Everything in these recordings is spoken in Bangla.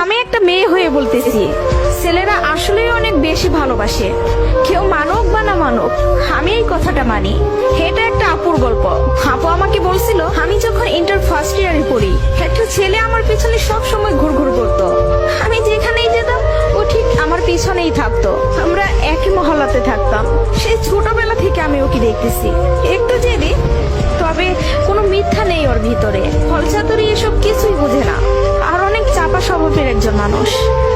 আমি একটা মেয়ে হয়ে বলতেছি, ছেলেরা আসলেই অনেক বেশি ভালোবাসে। কেউ মানুক বা না মানুক, আমি এই কথাটা মানি। এটা একটা আপুর গল্প। আপু আমাকে বলছিল, আমি যখন ইন্টার ফার্স্ট ইয়ারে পড়ি, একটা ছেলে আমার পিছনে সব সময় ঘুরঘুর করতো। আমি যেখানেই যেতাম ও ঠিক আমার পিছনেই থাকতো। আমরা একই মহল্লাতে থাকতাম। সেই ছোটবেলা থেকে আমি ওকে দেখতেছি। একটু জেদি, তবে কোনো মিথ্যা নেই ওর ভিতরে। ফলচাতুরি এসব কিছুই বোঝে না। আর অনেক চাপা স্বভাবের একজন মানুষ।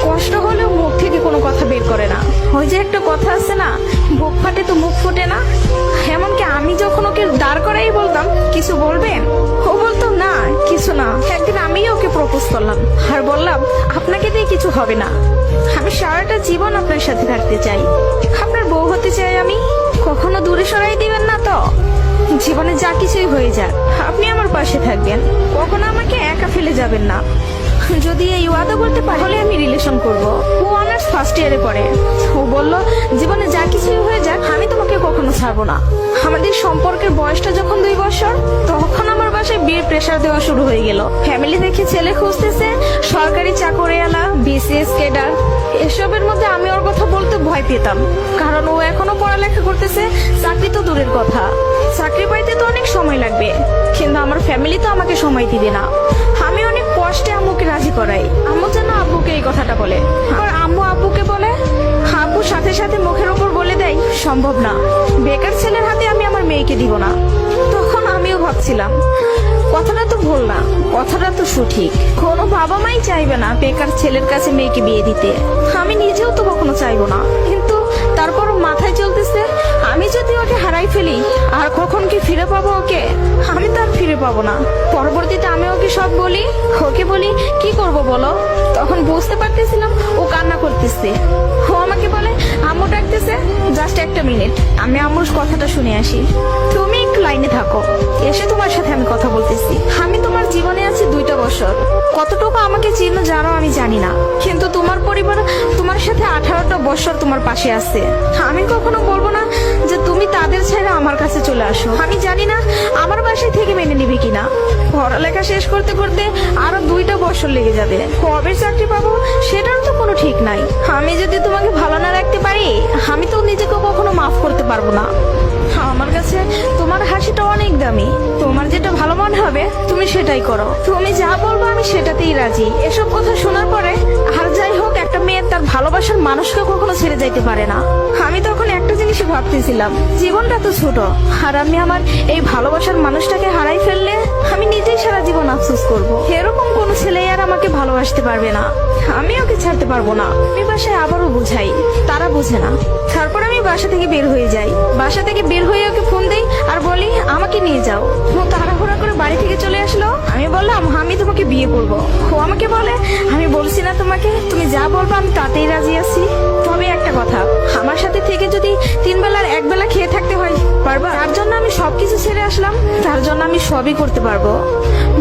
কষ্ট হলেও মুখ থেকে কোনো কথা বের করে না। ওই যে একটা কথা আছে না, বুক ফাটে তো মুখ ফোটে না। এমনকি আমি যখন ওকে দাঁড় করাই বলতাম, কিছু বলবেন, ও বলতো না কিছু না। একদিন আমি ওকে প্রপোজ করলাম আর বললাম, আপনাকে দিয়ে কিছু হবে না। আমি সারাটা জীবন আপনার সাথে থাকতে চাই, আপনার বউ হতে চাই আমি। কখনো দূরে সরাই দিবেন না তো? জীবনে যা কিছুই হয়ে যাক, আপনি আমার পাশে থাকবেন। কখনো আমাকে একা ফেলে যাবেন না। যদি এই ওয়াদা করতে পারি, তাহলে আমি রিলেশন করব। ও অনার্স ফার্স্ট ইয়ারে পড়ে। ও বলল, জীবনে যা কিছুই হয়ে যাক, আমি তোমাকে কখনো ছাড়বো না। আমাদের সম্পর্কের বয়সটা যখন 2 বছর, তখন আমার বাসায় বিয়ের প্রেসার দেওয়া শুরু হয়ে গেল। ফ্যামিলি থেকে ছেলে খুঁজতেছে, সরকারি চাকরিওয়ালা, বিসিএস ক্যাডার। এসবের মধ্যে আমি ওর কথা বলতে ভয় পেতাম, কারণ ও এখনো পড়ালেখা করতেছে। চাকরি তো দূরের কথা, চাকরি পাইতে তো অনেক সময় লাগবে। কিন্তু আমার ফ্যামিলি তো আমাকে সময় দিবে না। আমি অনেক কষ্টে আম্মুকে রাজি করাই। আম্মু যেন আব্বুকে এই কথাটা বলে। আর আম্মু আব্বুকে বলে, আব্বু সাথে সাথে মুখের উপর বলে দেয়, সম্ভব না, বেকার ছেলের হাতে আমি আমার মেয়েকে দিব না। তখন আমিও ভাবছিলাম, কথাটা তো ভুল না, কথাটা তো সঠিক। কোনো বাবা মাই চাইবে না বেকার ছেলের কাছে মেয়েকে বিয়ে দিতে। আমি নিজেও তো কখনো চাইবো না। কিন্তু তারপরও মাথায় চলতেছে, আমি যদি ওকে হারাই ফেলি, আর কখন কি ফিরে পাবো ওকে? আমি তো আর ফিরে পাবো না। পরবর্তীতে আমি ওকে সব বলি, ওকে বলি কি করব বলো। তখন বুঝতে পারতেছিলাম ও কান্না করতেছে। ও আমাকে বলে, আম্মু ডাকতেছে, জাস্ট একটা মিনিট, আমি আম্মুর কথাটা শুনে আসি। তুমি একটু লাইনে থাকো, এসে তোমার সাথে আমি কথা বলতেছি। আমি তোমার জীবনে আছি 2টা বছর। কতটুকু আমাকে চিনো জানো আমি জানি না, কিন্তু তোমার পরিবার তোমার সাথে 18টা বছর তোমার পাশে আছে। আমি কখনো বলবো না যে তুমি তাদের ছেড়ে আমার কাছে চলে আসো। আমি জানি না আমার বাসায় থেকে মেনে নিবে কিনা। পড়ালেখা শেষ করতে করতে আরো 2টা বছর লেগে যাবে। কবে চাকরি পাবো সেটারও তো কোনো ঠিক নাই। আমি যদি তোমাকে ভালো না রাখতে পারি, আমি তো নিজেকে কখনো মাফ করতে পারবো না। আমার কাছে তোমার হাসিটা অনেক দামি। তোমার যেটা ভালো মনে হবে তুমি সেটাই করো। তুমি যা বলবো আমি সেটাতেই রাজি। এসব কথা শোনার পরে, আর যাই হোক, একটা মেয়ে তার ভালোবাসার মানুষকে কখনো ছেড়ে যাইতে পারে না। আমি তখন একটা জিনিসই ভাবতেছিলাম, জীবনটা তো ছোট, আর আমি আমার এই ভালোবাসার মানুষটাকে হারাই ফেললে আমি নিজেই সারা জীবন আফসোস করব। এরকম কোনো ছেলে আর আমাকে ভালোবাসতে পারবে না। আমি ওকে ছাড়তে পারবো না। আমি বাসায় আবারও বুঝাই, তারা বুঝে না। তারপর আমি বাসা থেকে বের হয়ে যাই। বাসা থেকে বের হয়ে ওকে ফোন দেই আর বলি, আমাকে নিয়ে যাও। ও তাড়াহুড়া করে বাড়ি থেকে চলে আসলো। আমি বললাম, আমি তোমাকে বিয়ে করব। ও আমাকে বলে, আমি বলছি না তোমাকে, তুমি যা বলবো আমি তাতেই রাজি আছি। তবে একটা কথা, আমার সাথে থেকে যদি 3 বেলার 1 বেলা খেয়ে থাকতে হয়, পারবা? তার জন্য আমি সবকিছু ছেড়ে আসলাম, তার জন্য আমি সবই করতে পারবো।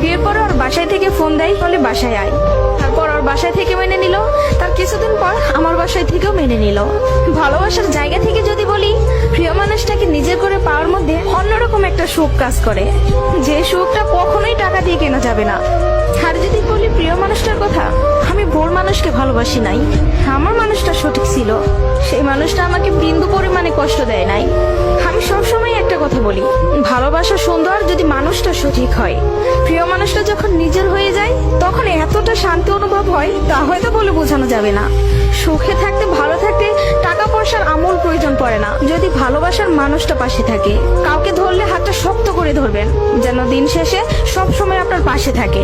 বিয়ের পরে ওর বাসায় থেকে ফোন দেয়, বলে বাসায় আয়। তারপর ওর বাসায় থেকে মেনে নিল। তার কিছুদিন পর আমার বাসায় থেকেও মেনে নিল। ভালোবাসার জায়গা থেকে যদি বলি, প্রিয় মানুষটাকে নিজের করে পাওয়ার মধ্যে অন্যরকম একটা সুখ কাজ করে, যে সুখটা কখনোই টাকা দিয়ে কেনা যাবে না। আর যদি বলি প্রিয় মানুষটার কথা, আমি ভুল মানুষকে ভালোবাসি নাই। আমার মানুষটা সঠিক ছিল। সেই মানুষটা আমাকে বিন্দু পরিমাণে কষ্ট দেয় নাই। আমি সবসময় একটা কথা বলি, ভালোবাসা সুন্দর যদি মানুষটা সঠিক হয়। প্রিয় মানুষটা যখন নিজের হয়ে যায়, তখন এতটা শান্তি অনুভব হয়, তা হয়তো বলে বোঝানো যাবে না। সুখে থাকতে, ভালো থাকতে টাকা পয়সার আমূল প্রয়োজন পড়ে না, যদি ভালোবাসার মানুষটা পাশে থাকে। কাউকে ধরলে হাতটা শক্ত করে ধরবেন, যেন দিন শেষে সব সময় আপনার পাশে থাকে।